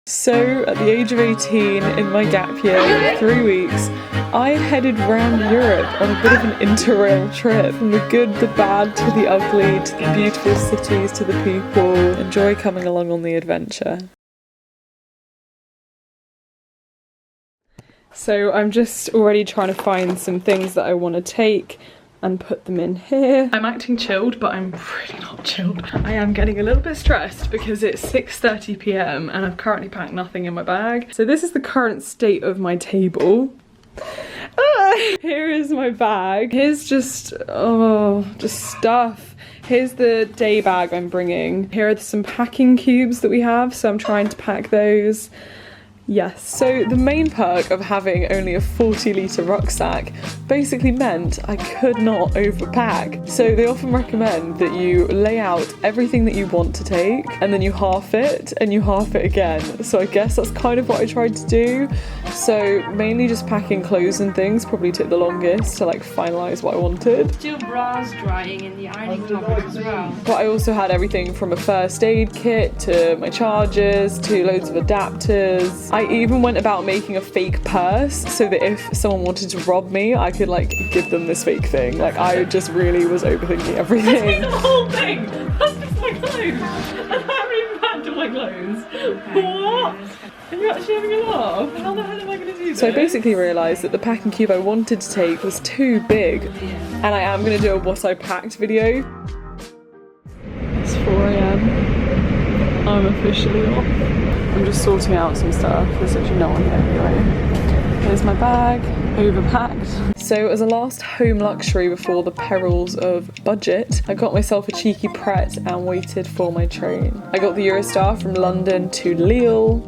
So at the age of 18, in my gap year, 3 weeks, I headed round Europe on a bit of an interrail trip. From the good, the bad, to the ugly, to the beautiful cities, to the people. Enjoy coming along on the adventure. So I'm just already trying to find some things that I want to take and put them in here. I'm acting chilled, but I'm really not chilled. I am getting a little bit stressed because it's 6:30 p.m. and I've currently packed nothing in my bag. So this is the current state of my table. Here is my bag. Here's just stuff. Here's the day bag I'm bringing. Here are some packing cubes that we have, so I'm trying to pack those. Yes, so the main perk of having only a 40-litre rucksack basically meant I could not overpack. So they often recommend that you lay out everything that you want to take and then you half it and you half it again. So I guess that's kind of what I tried to do. So mainly just packing clothes and things probably took the longest to like finalise what I wanted. Still bras drying in the ironing cupboard as well. But I also had everything from a first aid kit to my chargers to loads of adapters. I even went about making a fake purse so that if someone wanted to rob me, I could like give them this fake thing. Like I just really was overthinking everything. The whole thing! That's just my clothes! And I haven't even packed all my clothes. What? Are you actually having a laugh? How the hell am I going to do this? So I basically realised that the packing cube I wanted to take was too big. And I am going to do a what I packed video. It's 4 AM. I'm officially off. I'm just sorting out some stuff. There's actually no one here anyway. Here's my bag, overpacked. So as a last home luxury before the perils of budget, I got myself a cheeky Pret and waited for my train. I got the Eurostar from London to Lille.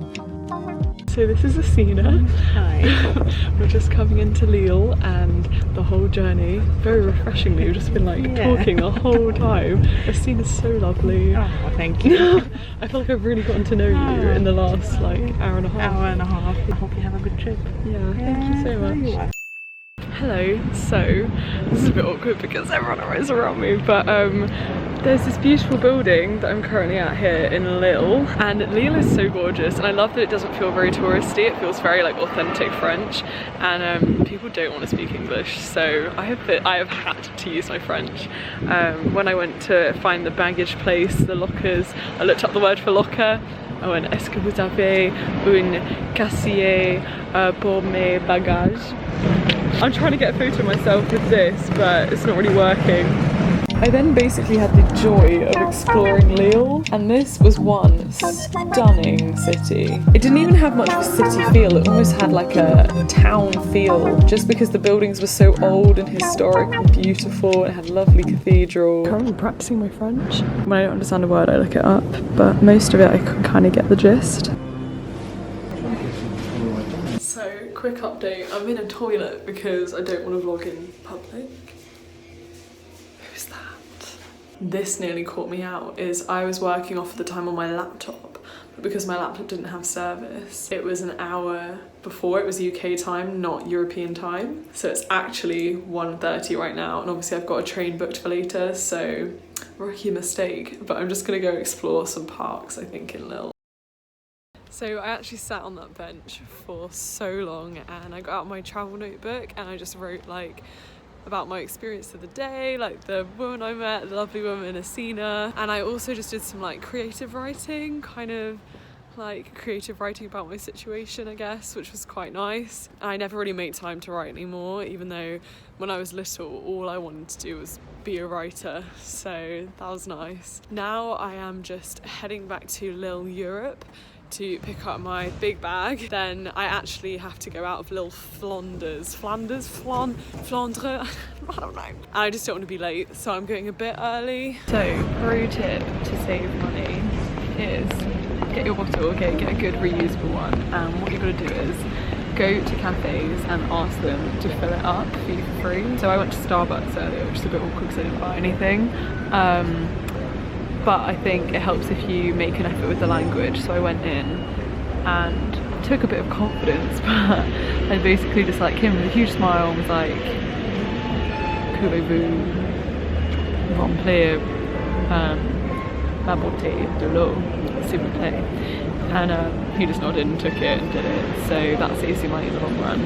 So this is Asina. Hi. We're just coming into Lille and the whole journey, very refreshingly, we've just been like talking the whole time. Asina's so lovely. Oh, thank you. I feel like I've really gotten to know you in the last like hour and a half. I hope you have a good trip. Yeah, thank you so much. Hello, so this is a bit awkward because everyone is around me, but there's this beautiful building that I'm currently at here in Lille, and Lille is so gorgeous, and I love that it doesn't feel very touristy. It feels very like authentic French, and people don't want to speak English, so I have had to use my French. When I went to find the baggage place, the lockers, I looked up the word for locker. I went, est-ce que vous avez un casier pour mes bagages? I'm trying to get a photo of myself with this, but it's not really working. I then basically had the joy of exploring Lille, and this was one stunning city. It didn't even have much of a city feel, it almost had like a town feel, just because the buildings were so old and historic and beautiful. It had a lovely cathedral. I'm currently practicing my French. When I don't understand a word, I look it up, but most of it I can kind of get the gist. So, quick update, I'm in a toilet because I don't want to vlog in public. Who's that? This nearly caught me out, is I was working off the time on my laptop, but because my laptop didn't have service, it was an hour before. It was UK time, not European time. So it's actually 1:30 right now, and obviously I've got a train booked for later, so rookie mistake, but I'm just gonna go explore some parks, I think, in Lille. So I actually sat on that bench for so long, and I got out my travel notebook and I just wrote like about my experience of the day, like the woman I met, the lovely woman Asina, and I also just did some like creative writing, kind of like creative writing about my situation, I guess, which was quite nice. I never really made time to write anymore, even though when I was little all I wanted to do was be a writer, so that was nice. Now I am just heading back to Lille, Europe, to pick up my big bag. Then I actually have to go out of Lille Flanders, Flandre, I don't know. I just don't want to be late, so I'm going a bit early. So, pro tip to save money is get your bottle, get a good reusable one, and what you've got to do is go to cafes and ask them to fill it up for you for free. So I went to Starbucks earlier, which is a bit awkward because I didn't buy anything. But I think it helps if you make an effort with the language. So I went in and took a bit of confidence, but I basically just like came with a huge smile and was like, pouvez-vous remplir la bouteille de l'eau, s'il vous plaît? and he just nodded and took it and did it. So that saves you money in the long run.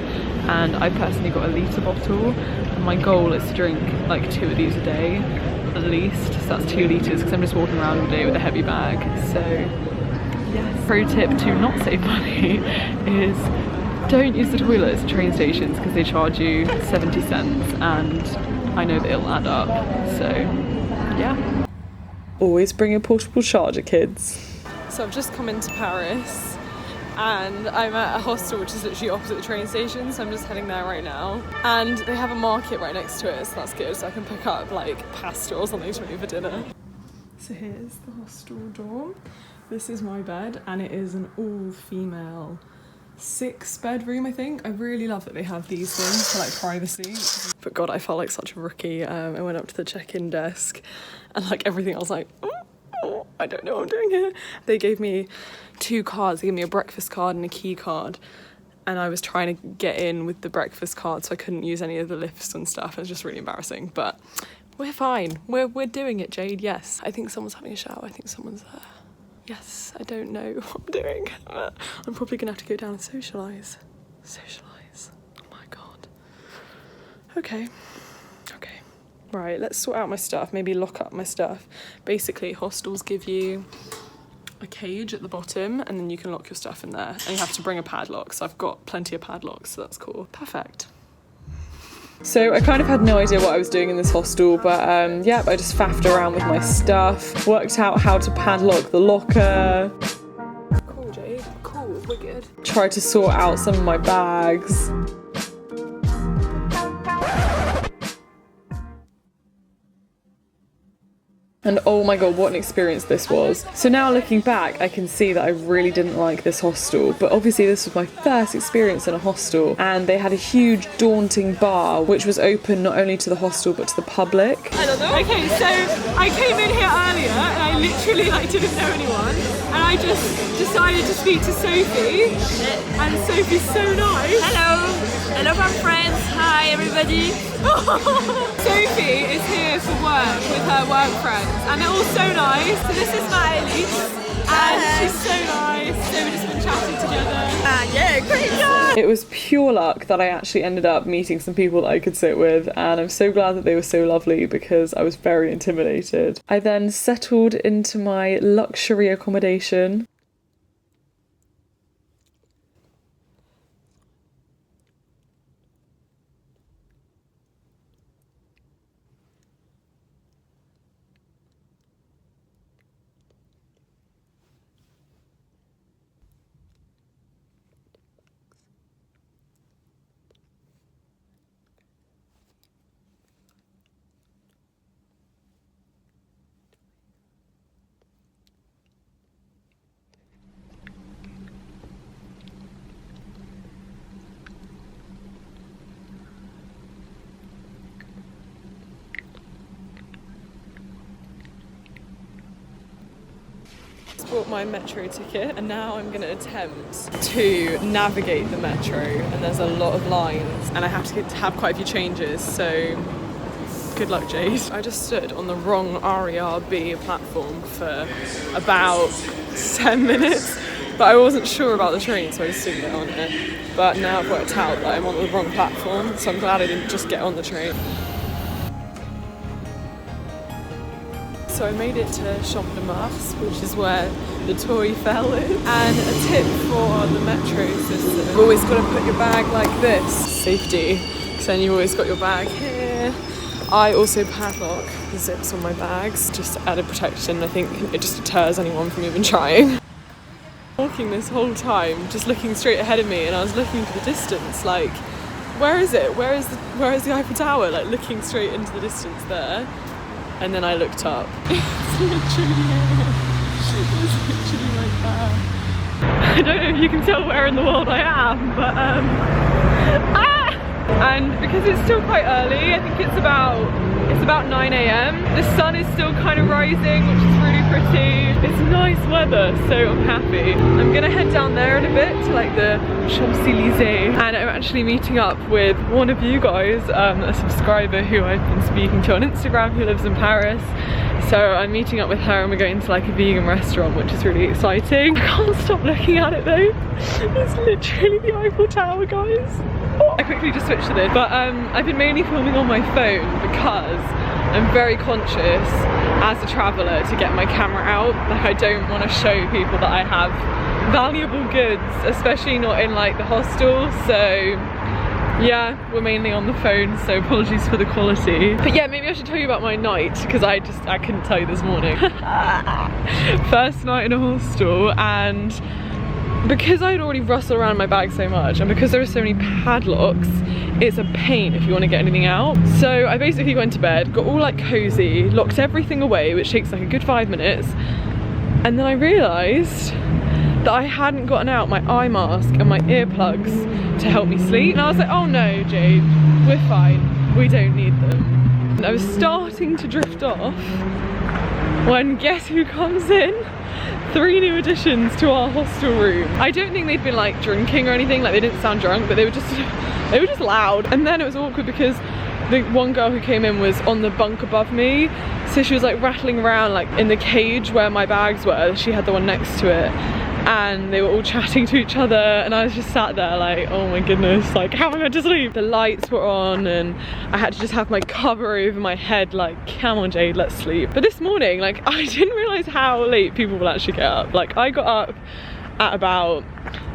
And I personally got a litre bottle, and my goal is to drink like 2 of these a day at least, so that's 2 litres, because I'm just walking around all day with a heavy bag. So yes. Pro tip to not save money is don't use the toilets at train stations, because they charge you 70 cents and I know that it'll add up. So yeah. Always bring a portable charger, kids. So I've just come into Paris and I'm at a hostel which is literally opposite the train station, so I'm just heading there right now. And they have a market right next to it, so that's good, so I can pick up like pasta or something to make for dinner. So here's the hostel dorm. This is my bed, and it is an all-female 6-bedroom, I think. I really love that they have these things for like privacy. But God, I felt like such a rookie. I went up to the check-in desk and like everything, I was like, oh, I don't know what I'm doing here. They gave me 2 cards. They gave me a breakfast card and a key card. And I was trying to get in with the breakfast card, so I couldn't use any of the lifts and stuff. It was just really embarrassing, but we're fine. We're doing it, Jade, yes. I think someone's having a shower. I think someone's there. Yes, I don't know what I'm doing. I'm probably gonna have to go down and socialise. Socialise. Oh my God. Okay. Right, let's sort out my stuff. Maybe lock up my stuff. Basically, hostels give you a cage at the bottom, and then you can lock your stuff in there. And you have to bring a padlock, so I've got plenty of padlocks, so that's cool. Perfect. So I kind of had no idea what I was doing in this hostel, but yeah, I just faffed around with my stuff, worked out how to padlock the locker. Cool, Jade. Cool, we're good. Tried to sort out some of my bags. And oh my God, what an experience this was. So now looking back, I can see that I really didn't like this hostel, but obviously this was my first experience in a hostel, and they had a huge daunting bar which was open not only to the hostel but to the public. I don't know. Okay, so I came in here earlier and I literally like didn't know anyone, and I just decided to speak to Sophie, and Sophie's so nice. Hello my friends. Hi everybody. Sophie is here for work with her work friends, and they're all so nice. So this is my Elise, and she's so nice. So we've just been chatting together. Yeah, great job. It was pure luck that I actually ended up meeting some people that I could sit with, and I'm so glad that they were so lovely because I was very intimidated. I then settled into my luxury accommodation. Bought my metro ticket, and now I'm going to attempt to navigate the metro, and there's a lot of lines and I have to have quite a few changes, so good luck, Jade. I just stood on the wrong RERB platform for about 10 minutes, but I wasn't sure about the train, so I just didn't get on it. But now I've worked out that I'm on the wrong platform, so I'm glad I didn't just get on the train. So I made it to Champ de Mars, which is where the Tour Eiffel is. And a tip for the metro system, you've always got to put your bag like this. Safety, because then you've always got your bag here. I also padlock the zips on my bags, just added protection. I think it just deters anyone from even trying. Walking this whole time, just looking straight ahead of me, and I was looking for the distance, like, where is it? Where is the Eiffel Tower? Like, looking straight into the distance there. And then I looked up. It's literally like that. I don't know if you can tell where in the world I am, but and because it's still quite early, I think it's about It's about 9 AM. The sun is still kind of rising, which is really pretty. It's nice weather, so I'm happy. I'm gonna head down there in a bit to like the Champs-Élysées, and I'm actually meeting up with one of you guys, a subscriber who I've been speaking to on Instagram who lives in Paris. So I'm meeting up with her and we're going to like a vegan restaurant, which is really exciting. I can't stop looking at it though. It's literally the Eiffel Tower, guys. Oh, I quickly just switched to this, but I've been mainly filming on my phone because I'm very conscious as a traveller to get my camera out. Like, I don't want to show people that I have valuable goods, especially not in like the hostel. So yeah, we're mainly on the phone, so apologies for the quality. But yeah, maybe I should tell you about my night, because I couldn't tell you this morning. First night in a hostel, and because I'd already rustled around my bag so much, and because there were so many padlocks, it's a pain if you want to get anything out. So I basically went to bed, got all like cozy, locked everything away, which takes like a good 5 minutes, and then I realised that I hadn't gotten out my eye mask and my earplugs to help me sleep. And I was like, oh no, Jade, we're fine. We don't need them. And I was starting to drift off when guess who comes in? 3 new additions to our hostel room. I don't think they'd been like drinking or anything, like they didn't sound drunk, but they were just loud. And then it was awkward because the one girl who came in was on the bunk above me, so she was like rattling around like in the cage where my bags were. She had the one next to it, and they were all chatting to each other, and I was just sat there like, oh my goodness, like how am I meant to sleep? The lights were on and I had to just have my cover over my head, like come on Jade, let's sleep. But this morning, like I didn't realise how late people will actually get up. Like I got up at about,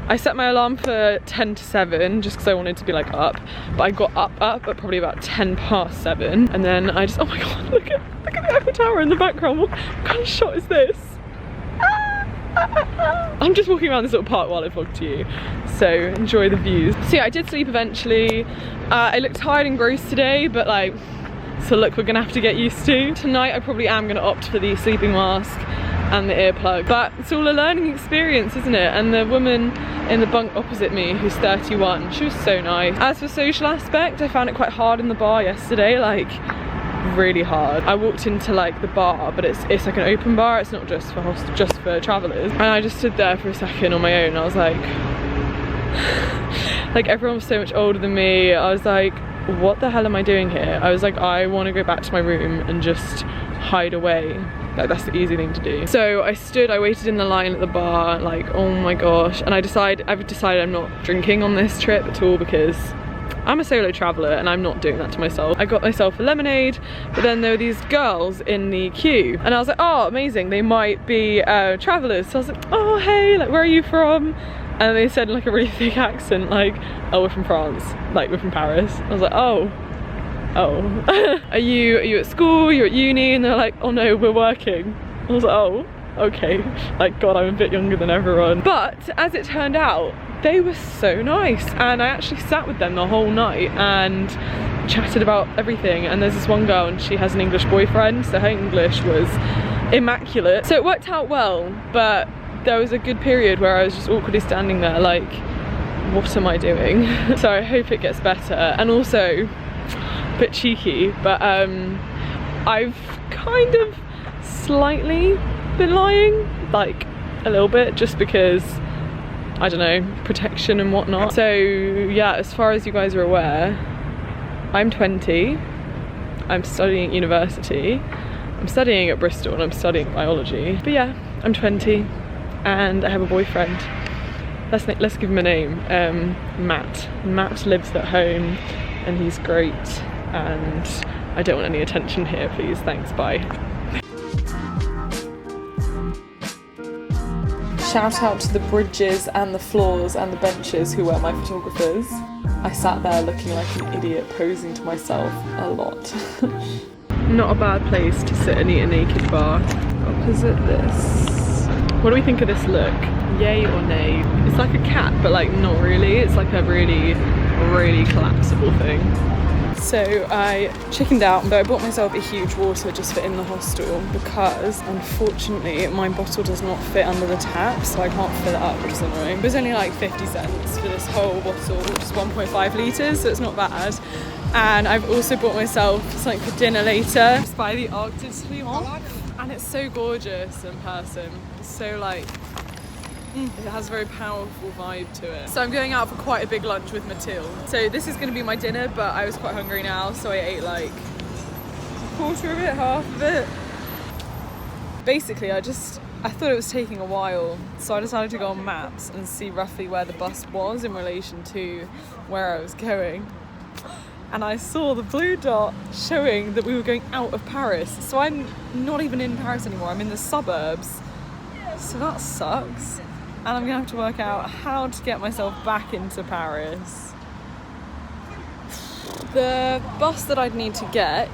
I set my alarm for 10 to 7 just because I wanted to be like up, but I got up at probably about 10 past 7, and then I just, oh my god, look at the Eiffel Tower in the background. What kind of shot is this? I'm just walking around this little park while I vlog to you, so enjoy the views. So yeah, I did sleep eventually. I look tired and gross today, but like, it's a look we're gonna have to get used to. Tonight I probably am gonna opt for the sleeping mask and the earplug, but it's all a learning experience, isn't it? And the woman in the bunk opposite me, who's 31, she was so nice. As for social aspect, I found it quite hard in the bar yesterday, like really hard. I walked into like the bar, but it's like an open bar, it's not just for travellers, and I just stood there for a second on my own. I was like everyone was so much older than me. I was like, what the hell am I doing here? I was like, I want to go back to my room and just hide away. Like that's the easy thing to do. So I waited in the line at the bar, like oh my gosh, and I've decided I'm not drinking on this trip at all because I'm a solo traveller and I'm not doing that to myself. I got myself a lemonade, but then there were these girls in the queue and I was like, oh amazing, they might be travellers. So I was like, oh hey, like where are you from? And they said in like a really thick accent, like, oh we're from France, like we're from Paris. I was like, oh. Are you at school, you're at uni? And they're like, oh no, we're working. I was like, oh, okay. Like god, I'm a bit younger than everyone. But as it turned out, they were so nice, and I actually sat with them the whole night and chatted about everything. And there's this one girl and she has an English boyfriend, so her English was immaculate, so it worked out well. But there was a good period where I was just awkwardly standing there like, what am I doing? So I hope it gets better. And also a bit cheeky, but I've kind of slightly been lying, like a little bit, just because I don't know, protection and whatnot. So yeah, as far as you guys are aware, I'm 20, I'm studying at university, I'm studying at Bristol and I'm studying biology. But yeah, I'm 20 and I have a boyfriend. Let's give him a name, Matt. Matt lives at home and he's great, and I don't want any attention here, please, thanks, bye. Shout out to the bridges and the floors and the benches who were my photographers. I sat there looking like an idiot, posing to myself a lot. Not a bad place to sit and eat a naked bar. Opposite this. What do we think of this look? Yay or nay? It's like a cat, but like not really. It's like a really, really collapsible thing. So I chickened out, but I bought myself a huge water just for in the hostel because unfortunately my bottle does not fit under the tap, so I can't fill it up, which is annoying. It was only like 50 cents for this whole bottle, which is 1.5 litres, so it's not bad. And I've also bought myself something for dinner later. It's by the Arc de Triomphe, and it's so gorgeous in person. It's so like, it has a very powerful vibe to it. So I'm going out for quite a big lunch with Mathilde. So this is going to be my dinner, but I was quite hungry now, so I ate like a quarter of it, half of it. Basically, I thought it was taking a while, so I decided to go on maps and see roughly where the bus was in relation to where I was going. And I saw the blue dot showing that we were going out of Paris. So I'm not even in Paris anymore, I'm in the suburbs. So that sucks. And I'm gonna have to work out how to get myself back into Paris. The bus that I'd need to get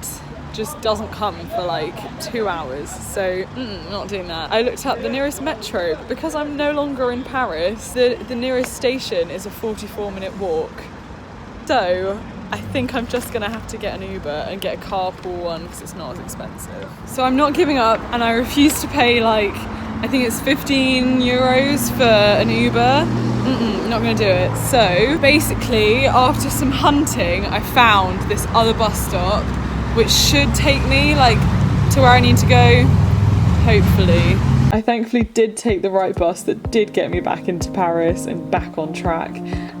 just doesn't come for like 2 hours, so not doing that. I looked up the nearest metro, but because I'm no longer in Paris, the nearest station is a 44-minute walk. So I think I'm just gonna have to get an Uber and get a carpool one because it's not as expensive. So I'm not giving up, and I refuse to pay like, I think it's 15 euros for an Uber. Not gonna do it. So basically, after some hunting, I found this other bus stop, which should take me like to where I need to go, hopefully. I thankfully did take the right bus that did get me back into Paris and back on track.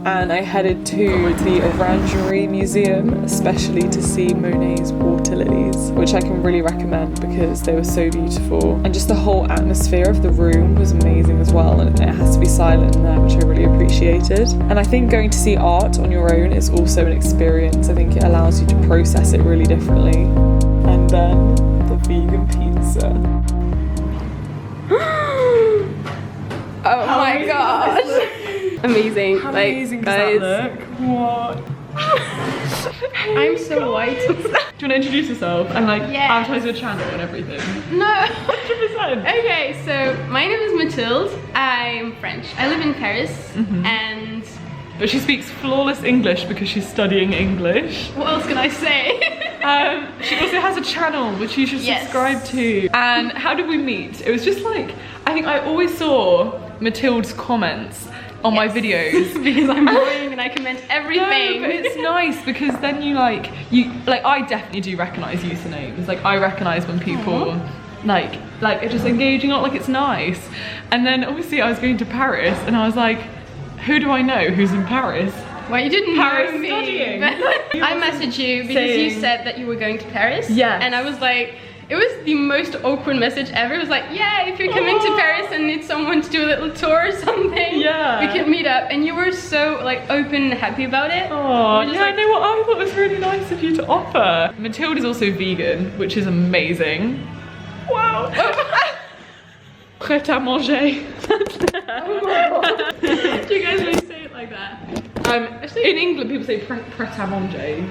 And I headed to the Orangerie Museum, especially to see Monet's water lilies, which I can really recommend because they were so beautiful. And just the whole atmosphere of the room was amazing as well, and it has to be silent in there, which I really appreciated. And I think going to see art on your own is also an experience. I think it allows you to process it really differently. And then the vegan pizza. Oh my gosh! Amazing. How like, amazing guys, does that look? What? I'm so white. Do you want to introduce yourself and like Yes. advertise your channel and everything? No. 100%. Okay, so my name is Mathilde. I'm French. I live in Paris, and But she speaks flawless English because she's studying English. what else can I say? She also has a channel which you should subscribe to. And how did we meet? It was just like, I think I always saw Mathilde's comments on my videos. Because I'm annoying and I comment everything. No, but it's nice because then you like I definitely do recognise usernames. Like I recognise when people like are just engaging on, like it's nice. And then obviously I was going to Paris and I was like, who do I know who's in Paris? Well, you didn't Paris know me. studying. I messaged you because you said that you were going to Paris. Yes. And I was like, it was the most awkward message ever. It was like, yeah, if you're coming to Paris and need someone to do a little tour or something, Yeah. we can meet up. And you were so like open and happy about it. Oh, You were just yeah, like, I know what I thought was really nice of you to offer. Mathilde is also vegan, which is amazing. Wow. Prêt à manger. oh my God. Do you guys really say it like that? In England, people say prêt à manger.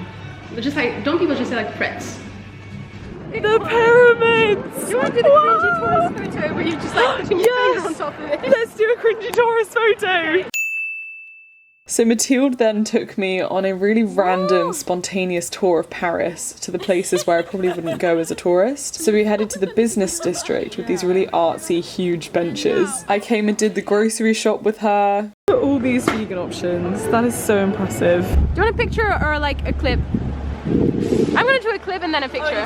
But just like, don't people just say like frets? The pyramids! You want to do the cringy tourist photo where you just like putting your finger on top of it? Let's do a cringy tourist photo! So Mathilde then took me on a really random, spontaneous tour of Paris to the places where I probably wouldn't go as a tourist. So we headed to the business district with these really artsy, huge benches. I came and did the grocery shop with her. Look at all these vegan options. That is so impressive. Do you want a picture or like a clip? I'm gonna do a clip and then a picture.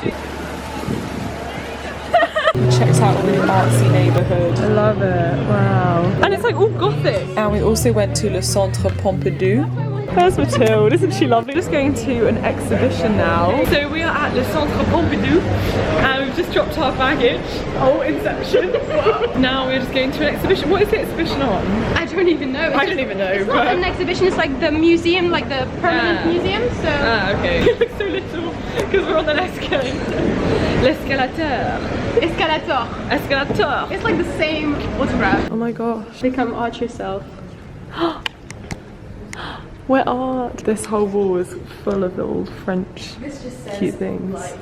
Checked out a really artsy neighbourhood. I love it, wow. And it's like all gothic. And we also went to Le Centre Pompidou. There's Mathilde, isn't she lovely? Just going to an exhibition now. So we are at Le Centre Pompidou and we've just dropped our baggage. Oh, Inception. Now we're just going to an exhibition. What is the exhibition on? I don't even know. I don't even know. It's not an exhibition, it's like the museum, like the permanent museum, so... Ah, okay. It looks so little because we're on the escalator. L'escalator. Escalator. Escalator. It's like the same autograph. Oh my gosh. Become art yourself. We're art. This whole wall is full of little French cute things.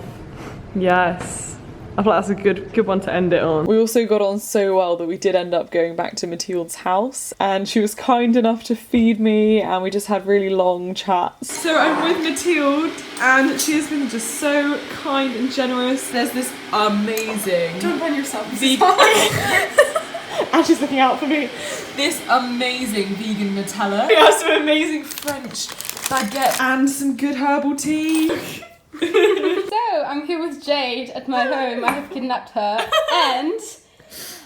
Yes. I feel like that's a good one to end it on. We also got on so well that we did end up going back to Mathilde's house, and she was kind enough to feed me, and we just had really long chats. So I'm with Mathilde, and she has been just so kind and generous. There's this amazing... Don't run yourself. And she's looking out for me. This amazing vegan Nutella. We have some amazing French baguette and some good herbal tea. So, I'm here with Jade at my home. I have kidnapped her. And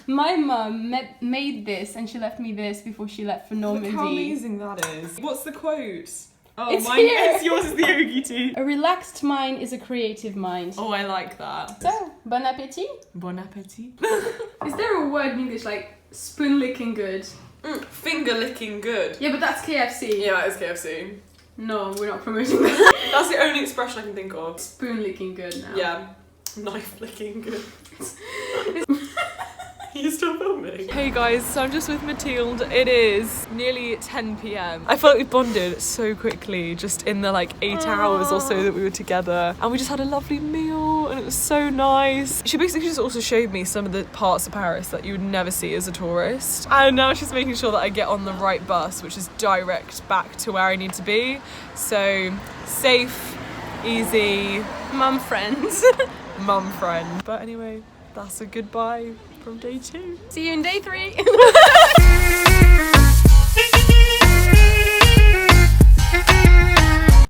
my mum made this, and she left me this before she left for Normandy. Look how amazing that is. What's the quote? Oh, It's mine here. is. Yours is the yogi tea. A relaxed mind is a creative mind. Oh, I like that. So, bon appetit. Bon appetit. Is there a word in English like spoon licking good? Finger licking good. Yeah, but that's KFC. Yeah, that is KFC. No, we're not promoting that. That's the only expression I can think of. Spoon licking good now. Yeah. Knife licking good. Are you still filming? Hey guys, so I'm just with Mathilde. It is nearly 10 p.m. I feel like we bonded so quickly just in the like 8 hours or so that we were together, and we just had a lovely meal and it was so nice. She basically just also showed me some of the parts of Paris that you would never see as a tourist, and now she's making sure that I get on the right bus, which is direct back to where I need to be. So safe, easy, Mum friends. mum friend. But anyway, that's a goodbye from day 2. See you in day 3.